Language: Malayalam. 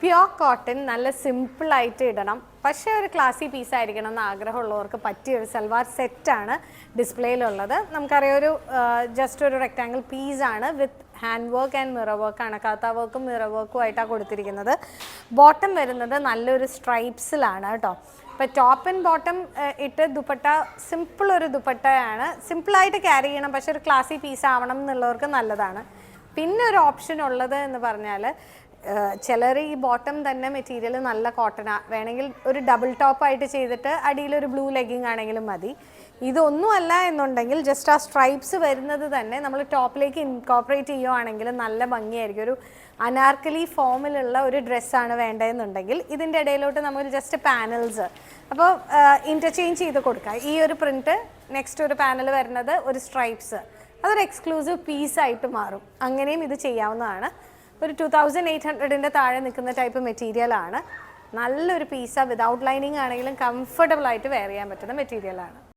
പ്യുവർ കോട്ടൺ നല്ല സിമ്പിളായിട്ട് ഇടണം, പക്ഷേ ഒരു ക്ലാസി പീസ് ആയിരിക്കണം എന്ന് ആഗ്രഹമുള്ളവർക്ക് പറ്റിയ ഒരു സൽവാർ സെറ്റാണ് ഡിസ്പ്ലേയിലുള്ളത്. നമുക്കറിയാം, ഒരു ജസ്റ്റ് ഒരു റെക്റ്റാങ്കിൾ പീസാണ് വിത്ത് ഹാൻഡ് വർക്ക് ആൻഡ് മിറർ വർക്കാണ്. കാത്ത വർക്കും മിറർ വർക്കും ആയിട്ടാണ് കൊടുത്തിരിക്കുന്നത്. ബോട്ടം വരുന്നത് നല്ലൊരു സ്ട്രൈപ്സിലാണ് കേട്ടോ. ഇപ്പോൾ ടോപ്പ് ആൻഡ് ബോട്ടം ഇട്ട് ദുപ്പട്ട സിമ്പിൾ ഒരു ദുപ്പട്ടയാണ്. സിമ്പിളായിട്ട് ക്യാരി ചെയ്യണം, പക്ഷേ ഒരു ക്ലാസി പീസ് ആവണം എന്നുള്ളവർക്ക് നല്ലതാണ്. പിന്നെ ഒരു ഓപ്ഷൻ ഉള്ളത് എന്ന് പറഞ്ഞാൽ, ചിലർ ഈ ബോട്ടം തന്നെ മെറ്റീരിയൽ നല്ല കോട്ടനാണ്, വേണമെങ്കിൽ ഒരു ഡബിൾ ടോപ്പായിട്ട് ചെയ്തിട്ട് അടിയിലൊരു ബ്ലൂ ലെഗിങ് ആണെങ്കിലും മതി. ഇതൊന്നും അല്ല എന്നുണ്ടെങ്കിൽ ജസ്റ്റ് ആ സ്ട്രൈപ്സ് വരുന്നത് തന്നെ നമ്മൾ ടോപ്പിലേക്ക് ഇൻകോപ്പറേറ്റ് ചെയ്യുവാണെങ്കിൽ നല്ല ഭംഗിയായിരിക്കും. ഒരു അനാർക്കലി ഫോമിലുള്ള ഒരു ഡ്രസ്സാണ് വേണ്ടതെന്നുണ്ടെങ്കിൽ ഇതിൻ്റെ ഇടയിലോട്ട് നമ്മൾ ജസ്റ്റ് പാനൽസ് അപ്പോൾ ഇൻ്റർചേഞ്ച് ചെയ്ത് കൊടുക്കുക. ഈ ഒരു പ്രിൻറ്റ് നെക്സ്റ്റ് ഒരു പാനൽ വരുന്നത് ഒരു സ്ട്രൈപ്സ്, അതൊരു എക്സ്ക്ലൂസീവ് പീസായിട്ട് മാറും. അങ്ങനെയും ഇത് ചെയ്യാവുന്നതാണ്. ഒരു 2800 താഴെ നിൽക്കുന്ന ടൈപ്പ് മെറ്റീരിയലാണ്. നല്ലൊരു പീസാണ്. വിതൗട്ട് ലൈനിങ് ആണെങ്കിലും കംഫർട്ടബിൾ ആയിട്ട് വെയർ ചെയ്യാൻ പറ്റുന്ന മെറ്റീരിയലാണ്.